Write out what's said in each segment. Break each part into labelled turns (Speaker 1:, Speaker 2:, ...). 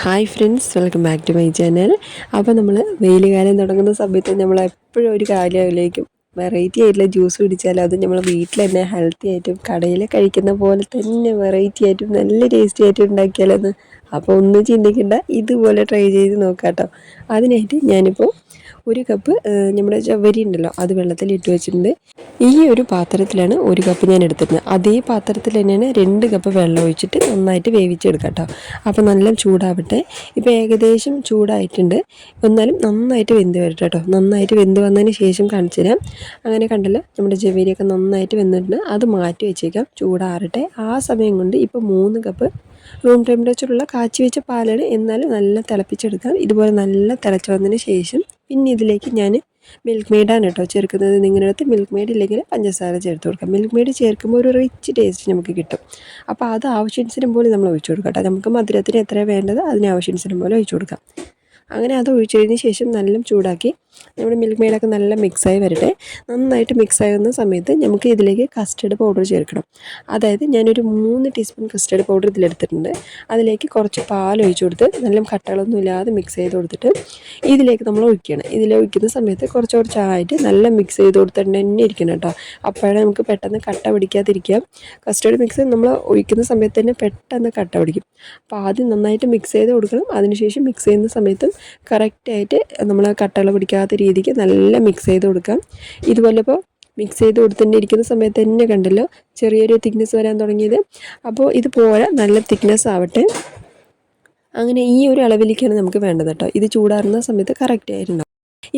Speaker 1: Hi friends, welcome back to my channel. അപ്പോൾ നമ്മൾ വെയിൽ കാലം തുടങ്ങുന്ന സമയത്ത് നമ്മൾ എപ്പോഴും ഒരു കാര്യത്തിലേക്കും വെറൈറ്റി ആയിട്ടുള്ള ജ്യൂസ് കുടിച്ചാൽ അത് നമ്മൾ വീട്ടിൽ തന്നെ ഹെൽത്തി ആയിട്ടും കടയിൽ കഴിക്കുന്ന പോലെ തന്നെ വെറൈറ്റി ആയിട്ടും നല്ല ടേസ്റ്റി ആയിട്ടും ഉണ്ടാക്കിയാലെന്ന്. അപ്പോൾ ഒന്നും ചിന്തിക്കേണ്ട, ഇതുപോലെ ട്രൈ ചെയ്ത് നോക്കാം കേട്ടോ. അതിനായിട്ട് ഞാനിപ്പോൾ ഒരു കപ്പ് നമ്മുടെ ചവ്വരി ഉണ്ടല്ലോ, അത് വെള്ളത്തിലിട്ട് വെച്ചിട്ടുണ്ട്. ഈ ഒരു പാത്രത്തിലാണ് ഒരു കപ്പ് ഞാൻ എടുത്തിരുന്നത്. അതേ പാത്രത്തിൽ തന്നെയാണ് 2 കപ്പ് വെള്ളം ഒഴിച്ചിട്ട് നന്നായിട്ട് വേവിച്ചെടുക്കാം കേട്ടോ. അപ്പോൾ നല്ല ചൂടാവട്ടെ. ഇപ്പോൾ ഏകദേശം ചൂടായിട്ടുണ്ട്. എന്നാലും നന്നായിട്ട് വെന്ത് വരട്ടെ കേട്ടോ. നന്നായിട്ട് വെന്ത് വന്നതിന് ശേഷം കാണിച്ചു തരാം. അങ്ങനെ കണ്ടല്ലോ, നമ്മുടെ ചവ്വരിയൊക്കെ നന്നായിട്ട് വെന്തിട്ടുണ്ട്. അത് മാറ്റി വെച്ചേക്കാം, ചൂടാറട്ടെ. ആ സമയം കൊണ്ട് ഇപ്പോൾ 3 കപ്പ് റൂം ടെമ്പറേച്ചറുള്ള കാച്ചി വെച്ച പാലാണ്. എന്നാലും നല്ല തിളപ്പിച്ചെടുക്കാം. ഇതുപോലെ നല്ല തിളച്ച് വന്നതിന് ശേഷം പിന്നെ ഇതിലേക്ക് ഞാൻ മിൽക്ക് മെയ്ഡാണ് കേട്ടോ ചേർക്കുന്നത്. നിങ്ങളുടെ അടുത്ത് മിൽക്ക് മെയ്ഡ് ഇല്ലെങ്കിൽ പഞ്ചസാര ചേർത്ത് കൊടുക്കാം. മിൽക്ക് മെയ്ഡ് ചേർക്കുമ്പോൾ ഒരു റിച്ച് ടേസ്റ്റ് നമുക്ക് കിട്ടും. അപ്പോൾ അത് ആവശ്യാനുസരണം പോലെ നമ്മൾ ഒഴിച്ചു കൊടുക്കാം കേട്ടോ. നമുക്ക് മധുരത്തിന് എത്രയാണ് വേണ്ടത് അതിന് ആവശ്യാനുസരണം പോലെ ഒഴിച്ചു കൊടുക്കാം. അങ്ങനെ അത് ഒഴിച്ചതിന് ശേഷം നല്ല ചൂടാക്കി നമ്മുടെ മിൽക്ക് മെയ്ഡൊക്കെ നല്ല മിക്സായി വരട്ടെ. നന്നായിട്ട് മിക്സായി വന്ന സമയത്ത് നമുക്ക് ഇതിലേക്ക് കസ്റ്റർഡ് പൗഡർ ചേർക്കണം. അതായത് ഞാനൊരു 3 ടീസ്പൂൺ കസ്റ്റർഡ് പൗഡർ ഇതിലെടുത്തിട്ടുണ്ട്. അതിലേക്ക് കുറച്ച് പാൽ ഒഴിച്ചു കൊടുത്ത് നല്ല കട്ടകളൊന്നും ഇല്ലാതെ മിക്സ് ചെയ്ത് കൊടുത്തിട്ട് ഇതിലേക്ക് നമ്മൾ ഒഴിക്കണം. ഇതിലൊഴിക്കുന്ന സമയത്ത് കുറച്ച് കുറച്ചായിട്ട് നല്ല മിക്സ് ചെയ്ത് കൊടുത്തിട്ട് തന്നെ ഇരിക്കണം കേട്ടോ. അപ്പോഴേ നമുക്ക് പെട്ടെന്ന് കട്ട പിടിക്കാതിരിക്കാം. കസ്റ്റർഡ് മിക്സ് നമ്മൾ ഒഴിക്കുന്ന സമയത്ത് തന്നെ പെട്ടെന്ന് കട്ട പിടിക്കും. അപ്പോൾ ആദ്യം നന്നായിട്ട് മിക്സ് ചെയ്ത് കൊടുക്കണം. അതിനുശേഷം മിക്സ് ചെയ്യുന്ന സമയത്തും കറക്റ്റായിട്ട് നമ്മൾ കട്ടകൾ പിടിക്കാത്ത രീതിക്ക് നല്ല മിക്സ് ചെയ്ത് കൊടുക്കാം. ഇതുപോലെ ഇപ്പോൾ മിക്സ് ചെയ്ത് കൊടുത്തിട്ട് ഇരിക്കുന്ന സമയത്ത് തന്നെ കണ്ടല്ലോ ചെറിയൊരു തിക്നെസ് വരാൻ തുടങ്ങിയത്. അപ്പോൾ ഇത് പോരാ, നല്ല തിക്നെസ് ആവട്ടെ. അങ്ങനെ ഈ ഒരു അളവിലേക്കാണ് നമുക്ക് വേണ്ടത് കേട്ടോ. ഇത് ചൂടാറുന്ന സമയത്ത് കറക്റ്റ് ആയിട്ടുണ്ടാവും.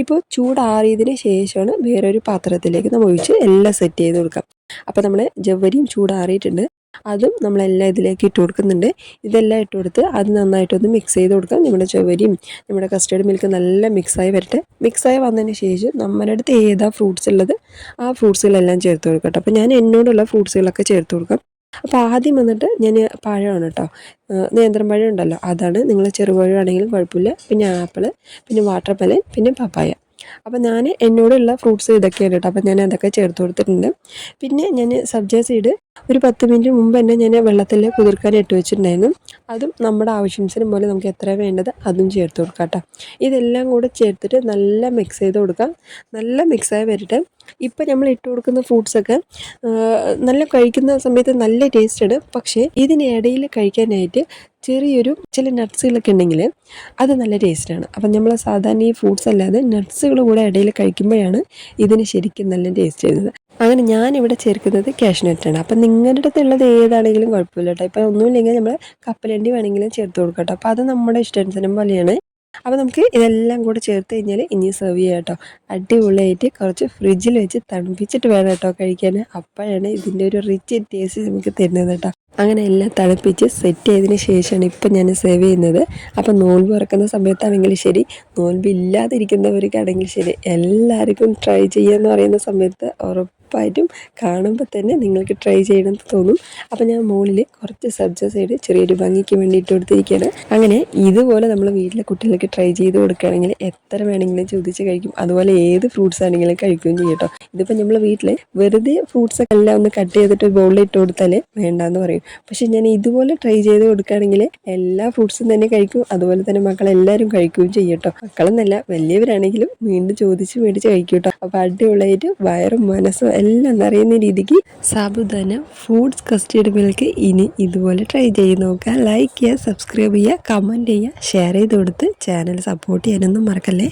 Speaker 1: ഇപ്പോൾ ചൂടാറിയതിന് ശേഷമാണ് വേറൊരു പാത്രത്തിലേക്ക് നമ്മൾ ഒഴിച്ച് എല്ലാം സെറ്റ് ചെയ്ത് കൊടുക്കാം. അപ്പോൾ നമ്മൾ ജവ്വരിയും ചൂടാറിയിട്ടുണ്ട്. അതും നമ്മളെല്ലാം ഇതിലേക്ക് ഇട്ട് കൊടുക്കുന്നുണ്ട്. ഇതെല്ലാം ഇട്ട് കൊടുത്ത് അത് നന്നായിട്ടൊന്ന് മിക്സ് ചെയ്ത് കൊടുക്കാം. നമ്മുടെ ചവ്വരിയും നമ്മുടെ കസ്റ്റേർഡ് മിൽക്ക് നല്ല മിക്സായി വരട്ടെ. മിക്സായി വന്നതിന് ശേഷം നമ്മുടെ അടുത്ത് ഏതാ ഫ്രൂട്ട്സ് ഉള്ളത് ആ ഫ്രൂട്ട്സുകളെല്ലാം ചേർത്ത് കൊടുക്കട്ടെ. അപ്പോൾ ഞാൻ എന്നോടുള്ള ഫ്രൂട്ട്സുകളൊക്കെ ചേർത്ത് കൊടുക്കാം. അപ്പോൾ ആദ്യം വന്നിട്ട് ഞാൻ പഴമാണ് കേട്ടോ, നേന്ത്രം പഴം ഉണ്ടല്ലോ അതാണ്. നിങ്ങൾ ചെറുപഴം ആണെങ്കിലും കുഴപ്പമില്ല. പിന്നെ ആപ്പിൾ, പിന്നെ വാട്ടർ മെലൺ, പിന്നെ പപ്പായ. അപ്പോൾ ഞാൻ എന്നോടുള്ള ഫ്രൂട്ട്സ് ഇതൊക്കെയാണ് കേട്ടോ. അപ്പോൾ ഞാൻ അതൊക്കെ ചേർത്ത് കൊടുത്തിട്ടുണ്ട്. പിന്നെ ഞാൻ സബ്ജ സീഡ് ഒരു 10 മിനിറ്റ് മുമ്പ് തന്നെ ഞാൻ വെള്ളത്തിൽ കുതിർക്കാൻ ഇട്ട് വെച്ചിട്ടുണ്ടായിരുന്നു. അതും നമ്മുടെ ആവശ്യാനുസരണം പോലെ നമുക്ക് എത്ര വേണ്ടത് അതും ചേർത്ത് കൊടുക്കാം കേട്ടോ. ഇതെല്ലാം കൂടെ ചേർത്തിട്ട് നല്ല മിക്സ് ചെയ്ത് കൊടുക്കാം. നല്ല മിക്സായി വരട്ടെ. ഇപ്പം നമ്മൾ ഇട്ട് കൊടുക്കുന്ന ഫ്രൂട്ട്സൊക്കെ നല്ല കഴിക്കുന്ന സമയത്ത് നല്ല ടേസ്റ്റാണ്. പക്ഷേ ഇതിനിടയിൽ കഴിക്കാനായിട്ട് ചെറിയൊരു ചില നട്ട്സുകളൊക്കെ ഉണ്ടെങ്കിൽ അത് നല്ല ടേസ്റ്റാണ്. അപ്പം നമ്മൾ സാധാരണ ഈ ഫ്രൂട്ട്സ് അല്ലാതെ നട്ട്സുകൾ കൂടെ ഇടയിൽ കഴിക്കുമ്പോഴാണ് ഇതിന് ശരിക്കും നല്ല ടേസ്റ്റ് വരുന്നത്. അങ്ങനെ ഞാനിവിടെ ചേർക്കുന്നത് കാഷ്നട്ടാണ്. അപ്പം നിങ്ങളുടെ അടുത്തുള്ളത് ഏതാണെങ്കിലും കുഴപ്പമില്ല കേട്ടോ. ഇപ്പം ഒന്നുമില്ലെങ്കിൽ നമ്മൾ കപ്പലണ്ടി വേണമെങ്കിലും ചേർത്ത് കൊടുക്കാം കേട്ടോ. അപ്പോൾ അത് നമ്മുടെ ഇഷ്ടാനുസരണം പോലെയാണ്. അപ്പോൾ നമുക്ക് ഇതെല്ലാം കൂടെ ചേർത്ത് കഴിഞ്ഞാൽ ഇനി സെർവ് ചെയ്യാം കേട്ടോ. അടിപൊളിയായിട്ട് കുറച്ച് ഫ്രിഡ്ജിൽ വെച്ച് തണുപ്പിച്ചിട്ട് വേണം കേട്ടോ കഴിക്കാൻ. അപ്പോഴാണ് ഇതിൻ്റെ ഒരു റിച്ച് ടേസ്റ്റ് നമുക്ക് തരുന്നത് കേട്ടോ. അങ്ങനെ എല്ലാം തണുപ്പിച്ച് സെറ്റ് ചെയ്തതിന് ശേഷമാണ് ഇപ്പം ഞാൻ സെർവ് ചെയ്യുന്നത്. അപ്പം നോൽമ്പ് തുറക്കുന്ന സമയത്താണെങ്കിലും ശരി, നോൽമ്പ് ഇല്ലാതിരിക്കുന്നവർക്കാണെങ്കിൽ ശരി, എല്ലാവർക്കും ട്രൈ ചെയ്യാമെന്ന് പറയുന്ന സമയത്ത് ഉറപ്പായിട്ടും കാണുമ്പോൾ തന്നെ നിങ്ങൾക്ക് ട്രൈ ചെയ്യണമെന്ന് തോന്നും. അപ്പോൾ ഞാൻ മുകളിൽ കുറച്ച് സബ്ജ സൈഡ് ചെറിയൊരു ഭംഗിക്ക് വേണ്ടി ഇട്ട് കൊടുത്തിരിക്കുകയാണ്. അങ്ങനെ ഇതുപോലെ നമ്മൾ വീട്ടിലെ കുട്ടികൾക്ക് ട്രൈ ചെയ്ത് കൊടുക്കുകയാണെങ്കിൽ എത്ര വേണമെങ്കിലും ചോദിച്ച് കഴിക്കും. അതുപോലെ ഏത് ഫ്രൂട്ട്സ് ആണെങ്കിലും കഴിക്കുകയും ചെയ്യും കേട്ടോ. ഇതിപ്പോൾ നമ്മൾ വീട്ടിൽ വെറുതെ ഫ്രൂട്ട്സൊക്കെ എല്ലാം ഒന്ന് കട്ട് ചെയ്തിട്ട് ബൗളിൽ ഇട്ട് കൊടുത്താൽ വേണ്ടാന്ന് പറയും. പക്ഷെ ഞാൻ ഇതുപോലെ ട്രൈ ചെയ്ത് കൊടുക്കുകയാണെങ്കിൽ എല്ലാ ഫ്രൂട്ട്സും തന്നെ കഴിക്കും. അതുപോലെ തന്നെ മക്കളെല്ലാവരും കഴിക്കുകയും ചെയ്യും കേട്ടോ. മക്കളെന്നല്ല, വലിയവരാണെങ്കിലും വീണ്ടും ചോദിച്ച് മേടിച്ച് കഴിക്കും കേട്ടോ. അപ്പോൾ അടിപൊളിയായിട്ട് വയറും മനസ്സും എല്ലാം നിറയുന്ന രീതിക്ക് സാബുദാന ഫ്രൂട്ട്സ് കസ്റ്റേർഡ് മിൽക്ക് ഇനി ഇതുപോലെ ട്രൈ ചെയ്ത് നോക്കുക. ലൈക്ക് ചെയ്യുക, സബ്സ്ക്രൈബ് ചെയ്യുക, കമൻറ്റ് ചെയ്യുക, ഷെയർ ചെയ്ത് കൊടുത്ത് ചാനൽ സപ്പോർട്ട് ചെയ്യാനൊന്നും മറക്കല്ലേ.